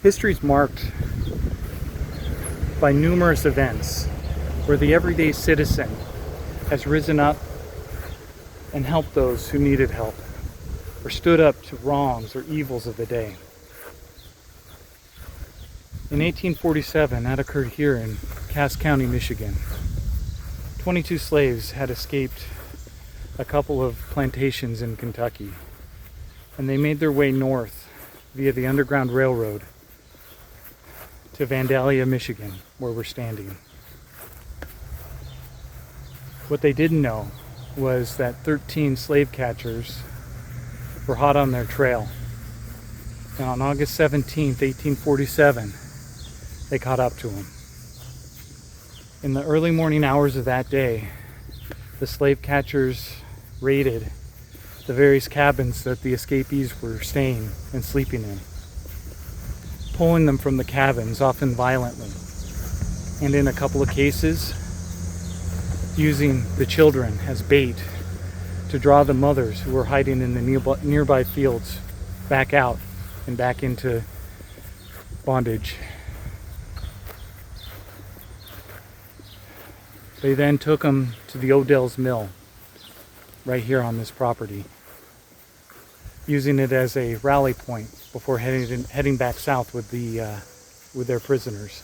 History is marked by numerous events where the everyday citizen has risen up and helped those who needed help, or stood up to wrongs or evils of the day. In 1847, that occurred here in Cass County, Michigan. 22 slaves had escaped a couple of plantations in Kentucky, and they made their way north via the Underground Railroad to Vandalia, Michigan, where we're standing. What they didn't know was that 13 slave catchers were hot on their trail. And on August 17th, 1847, they caught up to them. In the early morning hours of that day, the slave catchers raided the various cabins that the escapees were staying and sleeping in, pulling them from the cabins, often violently, and in a couple of cases, using the children as bait to draw the mothers who were hiding in the nearby fields back out and back into bondage. They then took them to the Odell's Mill, right here on this property, using it as a rally point before heading back south with their prisoners.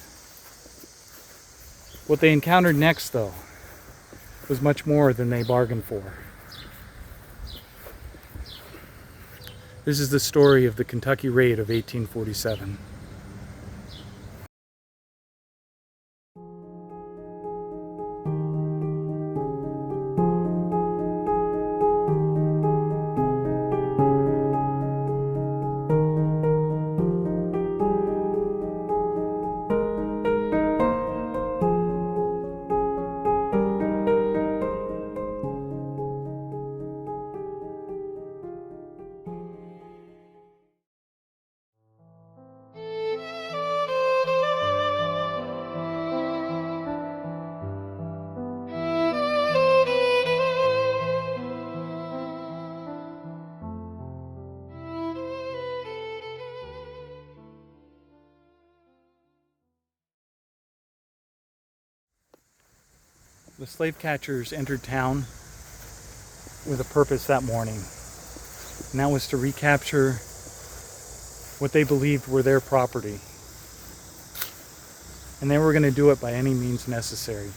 What they encountered next, though, was much more than they bargained for. This is the story of the Kentucky Raid of 1847. The slave catchers entered town with a purpose that morning, and that was to recapture what they believed were their property. And they were going to do it by any means necessary.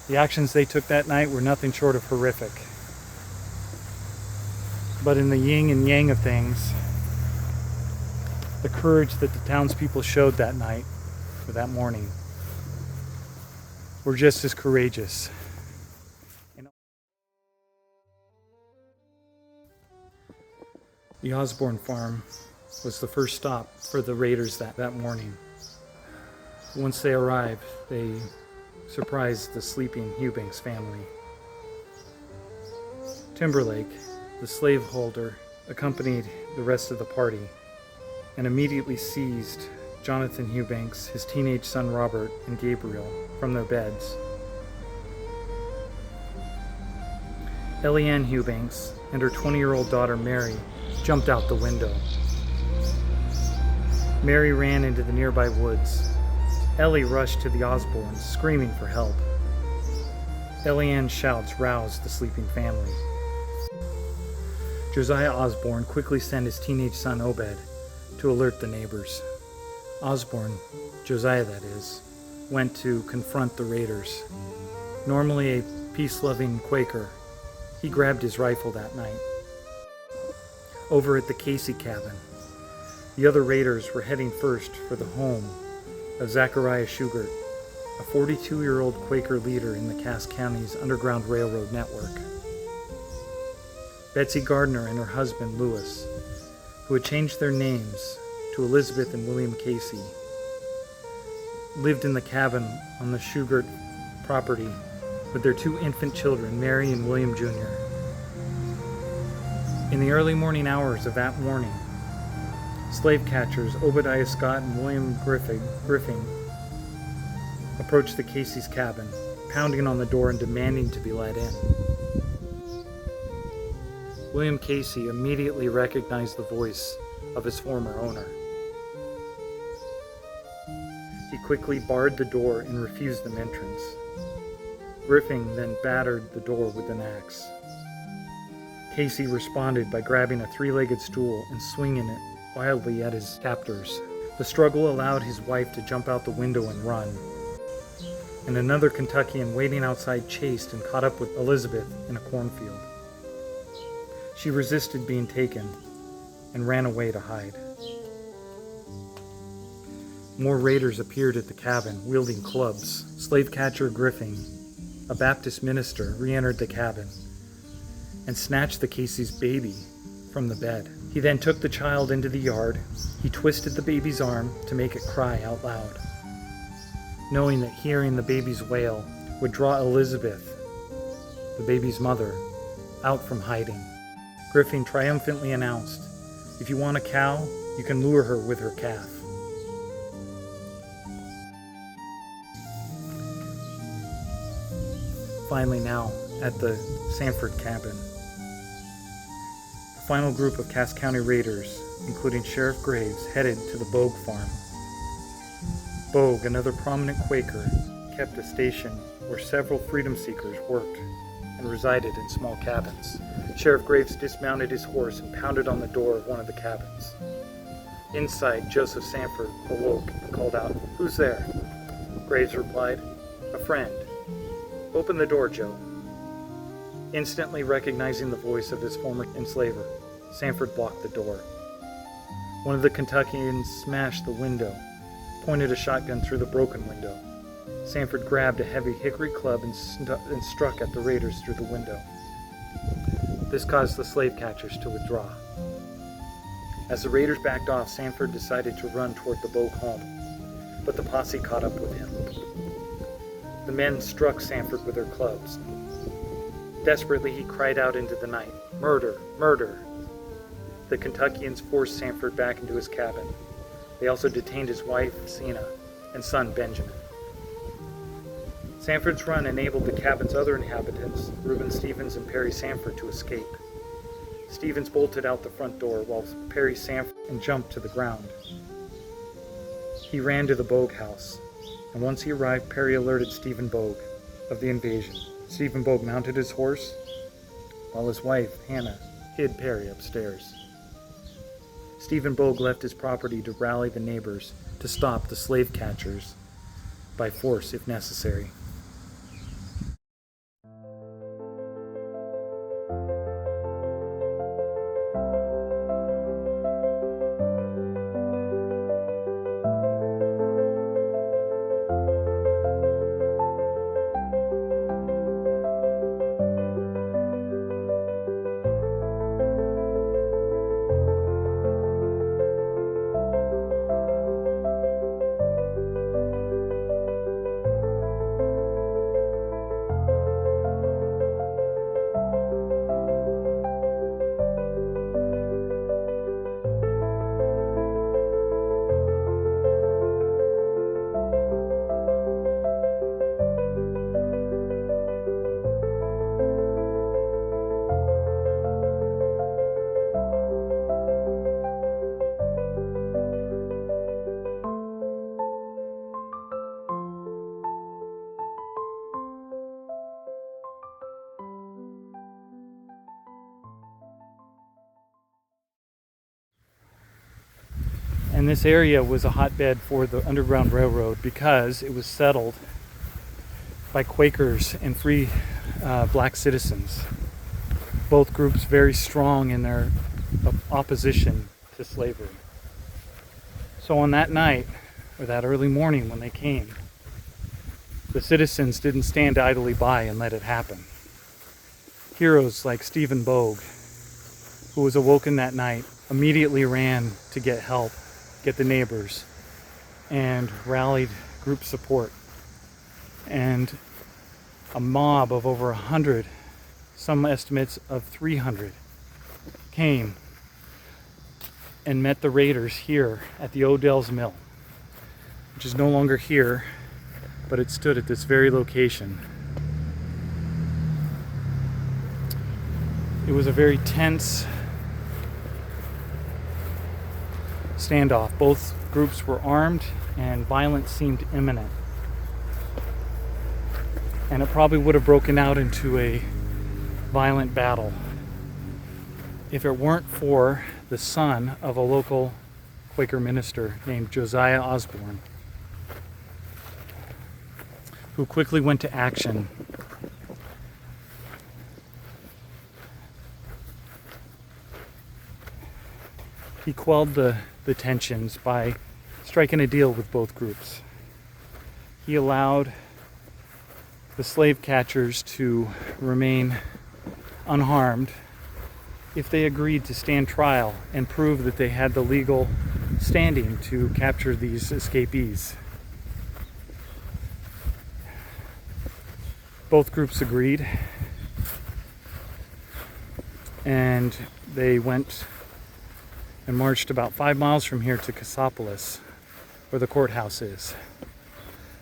The actions they took that night were nothing short of horrific. But in the yin and yang of things, the courage that the townspeople showed that night, or that morning, were just as courageous. The Osborne farm was the first stop for the raiders that morning. Once they arrived, they surprised the sleeping Eubanks family. Timberlake, the slaveholder, accompanied the rest of the party and immediately seized Jonathan Eubanks, his teenage son Robert, and Gabriel from their beds. Eliane Eubanks and her 20-year-old daughter Mary jumped out the window. Mary ran into the nearby woods. Ellie rushed to the Osbornes, screaming for help. Eliane's shouts roused the sleeping family. Josiah Osborne quickly sent his teenage son Obed to alert the neighbors. Osborne, Josiah that is, went to confront the raiders. Normally a peace-loving Quaker, he grabbed his rifle that night. Over at the Casey cabin, the other raiders were heading first for the home of Zachariah Shugart, a 42-year-old Quaker leader in the Cass County's Underground Railroad network. Betsy Gardner and her husband, Lewis, who had changed their names to Elizabeth and William Casey, lived in the cabin on the Shugart property with their two infant children, Mary and William Jr. In the early morning hours of that morning, slave catchers Obadiah Scott and William Griffin approached the Casey's cabin, pounding on the door and demanding to be let in. William Casey immediately recognized the voice of his former owner. He quickly barred the door and refused them entrance. Griffin then battered the door with an axe. Casey responded by grabbing a three-legged stool and swinging it wildly at his captors. The struggle allowed his wife to jump out the window and run. And another Kentuckian waiting outside chased and caught up with Elizabeth in a cornfield. She resisted being taken and ran away to hide. More raiders appeared at the cabin, wielding clubs. Slave catcher Griffin, a Baptist minister, re-entered the cabin and snatched the Casey's baby from the bed. He then took the child into the yard. He twisted the baby's arm to make it cry out loud, knowing that hearing the baby's wail would draw Elizabeth, the baby's mother, out from hiding. Griffin triumphantly announced, "If you want a cow, you can lure her with her calf." Finally now, at the Sanford cabin, the final group of Cass County raiders, including Sheriff Graves, headed to the Bogue farm. Bogue, another prominent Quaker, kept a station where several freedom seekers worked and resided in small cabins. Sheriff Graves dismounted his horse and pounded on the door of one of the cabins. Inside, Joseph Sanford awoke and called out, "Who's there?" Graves replied, "A friend." "Open the door, Joe." Instantly recognizing the voice of his former enslaver, Sanford blocked the door. One of the Kentuckians smashed the window, pointed a shotgun through the broken window. Sanford grabbed a heavy hickory club and struck at the raiders through the window. This caused the slave catchers to withdraw. As the raiders backed off, Sanford decided to run toward the Bogue home, but the posse caught up with him. The men struck Sanford with their clubs. Desperately, he cried out into the night, "Murder! Murder!" The Kentuckians forced Sanford back into his cabin. They also detained his wife, Sina, and son, Benjamin. Sanford's run enabled the cabin's other inhabitants, Reuben Stevens and Perry Sanford, to escape. Stevens bolted out the front door while Perry Sanford and jumped to the ground. He ran to the Bogue house, and once he arrived, Perry alerted Stephen Bogue of the invasion. Stephen Bogue mounted his horse, while his wife, Hannah, hid Perry upstairs. Stephen Bogue left his property to rally the neighbors to stop the slave catchers by force if necessary. And this area was a hotbed for the Underground Railroad because it was settled by Quakers and free black citizens. Both groups very strong in their opposition to slavery. So on that night, or that early morning when they came, the citizens didn't stand idly by and let it happen. Heroes like Stephen Bogue, who was awoken that night, immediately ran to get help, get the neighbors, and rallied group support. And a mob of over 100, some estimates of 300, came and met the raiders here at the Odell's Mill, which is no longer here, but it stood at this very location. It was a very tense standoff. Both groups were armed and violence seemed imminent. And it probably would have broken out into a violent battle if it weren't for the son of a local Quaker minister named Josiah Osborne, who quickly went to action. He quelled the tensions by striking a deal with both groups. He allowed the slave catchers to remain unharmed if they agreed to stand trial and prove that they had the legal standing to capture these escapees. Both groups agreed, and they went and marched about 5 miles from here to Cassopolis, where the courthouse is.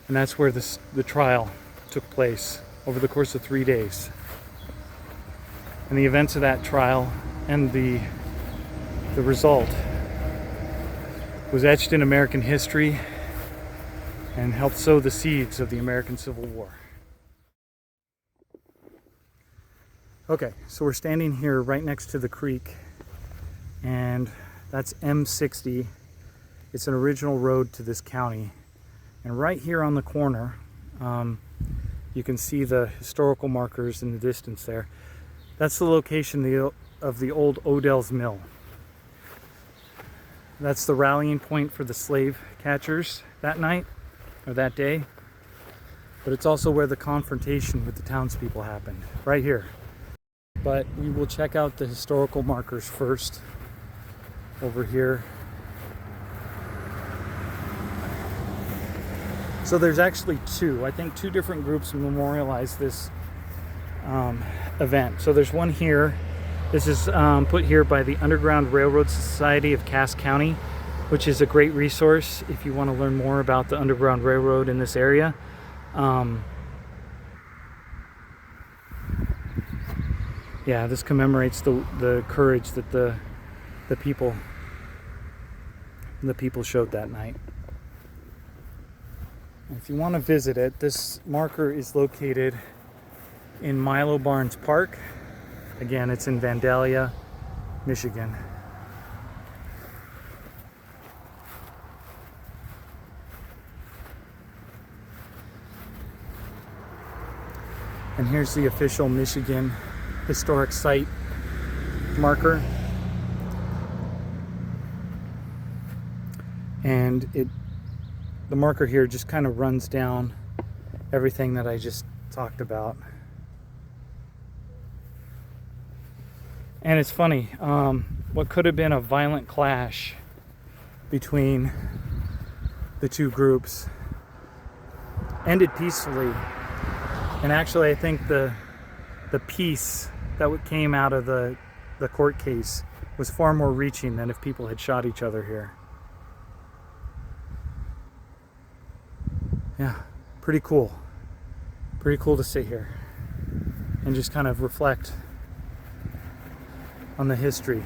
And that's where the trial took place over the course of 3 days. And the events of that trial and the result was etched in American history and helped sow the seeds of the American Civil War. Okay, so we're standing here right next to the creek, and that's M60. It's an original road to this county. And right here on the corner, you can see the historical markers in the distance there. That's the location of the old Odell's Mill. That's the rallying point for the slave catchers that night, or that day. But it's also where the confrontation with the townspeople happened, right here. But we will check out the historical markers first, over here. So there's actually two different groups memorialize this event. So there's one here. This is put here by the Underground Railroad Society of Cass County, which is a great resource if you want to learn more about the Underground Railroad in this area. Yeah, this commemorates the courage that the people showed that night. If you want to visit it, this marker is located in Milo Barnes Park. Again, it's in Vandalia, Michigan. And here's the official Michigan Historic Site marker. And the marker here just kind of runs down everything that I just talked about. And it's funny, what could have been a violent clash between the two groups ended peacefully. And actually, I think the peace that came out of the court case was far more reaching than if people had shot each other here. Yeah, pretty cool. Pretty cool to sit here and just kind of reflect on the history.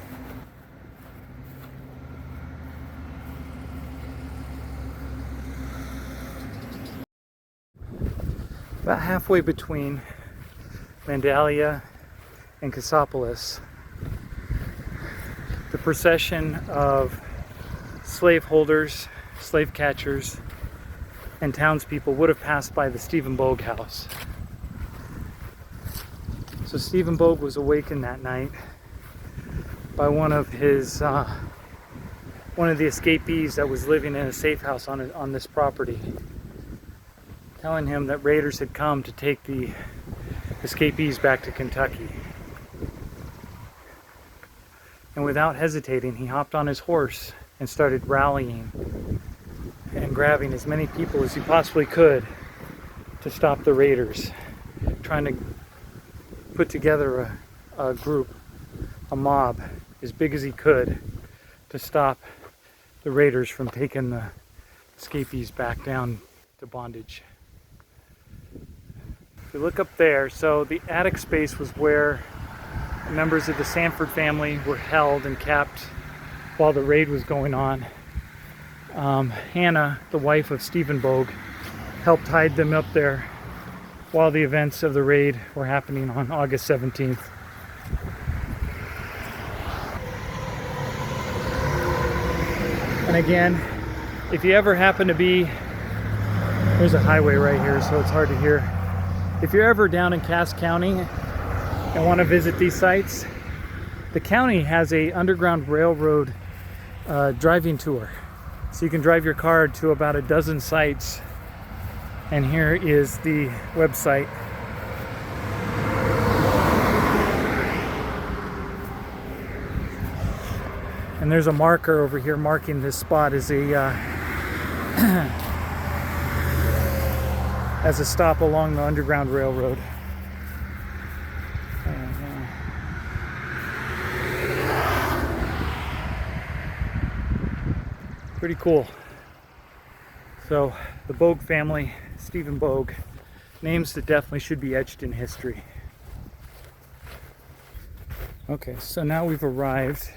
About halfway between Vandalia and Cassopolis, the procession of slaveholders, slave catchers, and townspeople would have passed by the Stephen Bogue house. So Stephen Bogue was awakened that night by one of the escapees that was living in a safe house on this property, telling him that raiders had come to take the escapees back to Kentucky. And without hesitating, he hopped on his horse and started rallying and grabbing as many people as he possibly could to stop the raiders, trying to put together a group, a mob, as big as he could to stop the raiders from taking the escapees back down to bondage. If you look up there, so the attic space was where members of the Sanford family were held and kept while the raid was going on. Hannah, the wife of Stephen Bogue, helped hide them up there while the events of the raid were happening on August 17th. And again, if you ever happen to be, there's a highway right here, so it's hard to hear. If you're ever down in Cass County and want to visit these sites, the county has a underground railroad driving tour. So you can drive your car to about a dozen sites. And here is the website. And there's a marker over here marking this spot as a as a stop along the Underground Railroad. Pretty cool. So the Bogue family, Stephen Bogue, names that definitely should be etched in history. Okay, so now we've arrived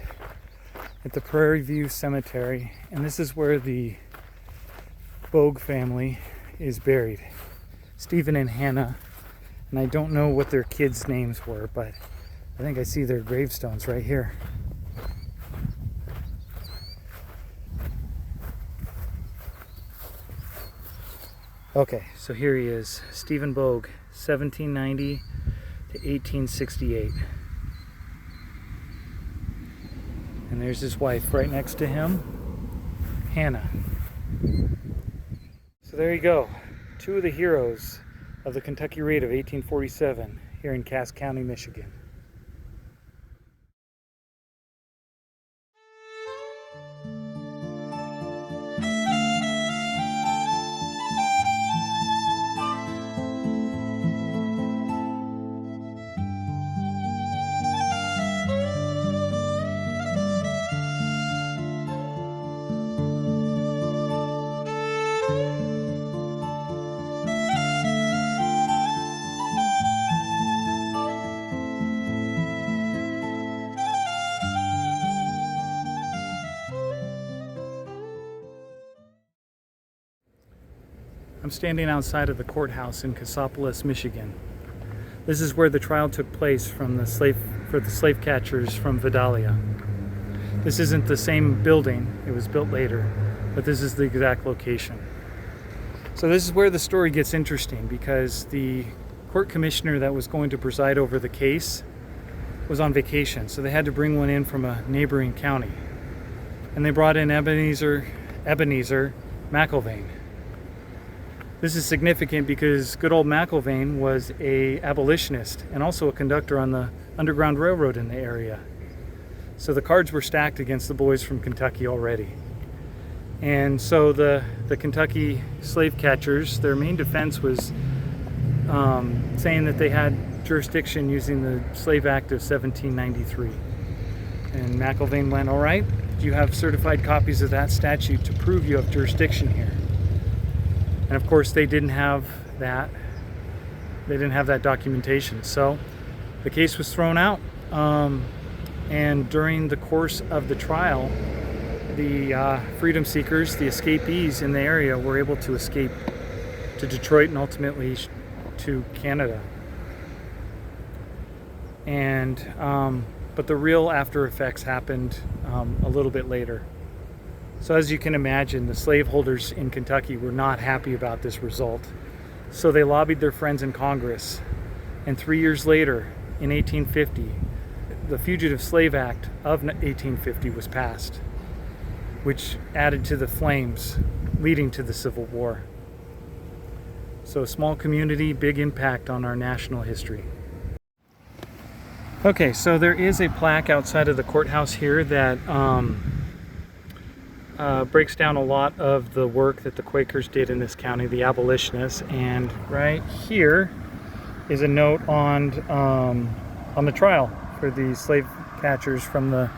at the Prairie View Cemetery, and this is where the Bogue family is buried. Stephen and Hannah, and I don't know what their kids' names were, but I think I see their gravestones right here. Okay, so here he is, Stephen Bogue, 1790 to 1868. And there's his wife right next to him, Hannah. So there you go, two of the heroes of the Kentucky Raid of 1847 here in Cass County, Michigan. I'm standing outside of the courthouse in Cassopolis, Michigan. This is where the trial took place for the slave catchers from Vidalia. This isn't the same building, it was built later, but this is the exact location. So this is where the story gets interesting, because the court commissioner that was going to preside over the case was on vacation, so they had to bring one in from a neighboring county. And they brought in Ebenezer McIlvaine. This is significant because good old McIlvaine was an abolitionist and also a conductor on the Underground Railroad in the area. So the cards were stacked against the boys from Kentucky already. And so the Kentucky slave catchers, their main defense was saying that they had jurisdiction using the Slave Act of 1793. And McIlvaine went, all right, you have certified copies of that statute to prove you have jurisdiction here. And of course they didn't have that. They didn't have that documentation. So the case was thrown out. And during the course of the trial, the freedom seekers, the escapees in the area, were able to escape to Detroit and ultimately to Canada. And but the real after effects happened a little bit later. So as you can imagine, the slaveholders in Kentucky were not happy about this result. So they lobbied their friends in Congress. And 3 years later, in 1850, the Fugitive Slave Act of 1850 was passed, which added to the flames leading to the Civil War. So small community, big impact on our national history. Okay, so there is a plaque outside of the courthouse here that breaks down a lot of the work that the Quakers did in this county, the abolitionists. And right here is a note on the trial for the slave catchers from the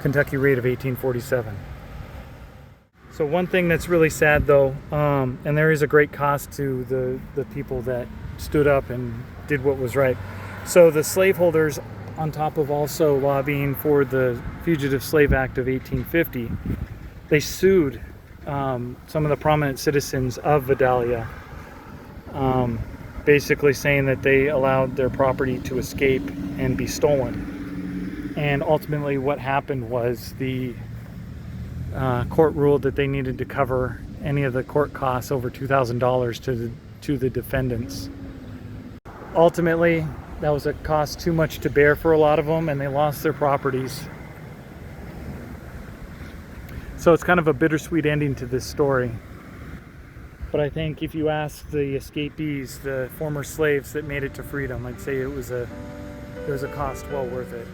Kentucky Raid of 1847. So one thing that's really sad though, and there is a great cost to the people that stood up and did what was right. So the slaveholders, on top of also lobbying for the Fugitive Slave Act of 1850, they sued some of the prominent citizens of Vidalia, basically saying that they allowed their property to escape and be stolen. And ultimately what happened was the court ruled that they needed to cover any of the court costs over $2,000 to the defendants. Ultimately, that was a cost too much to bear for a lot of them, and they lost their properties. So it's kind of a bittersweet ending to this story. But I think if you ask the escapees, the former slaves that made it to freedom, I'd say it was a cost well worth it.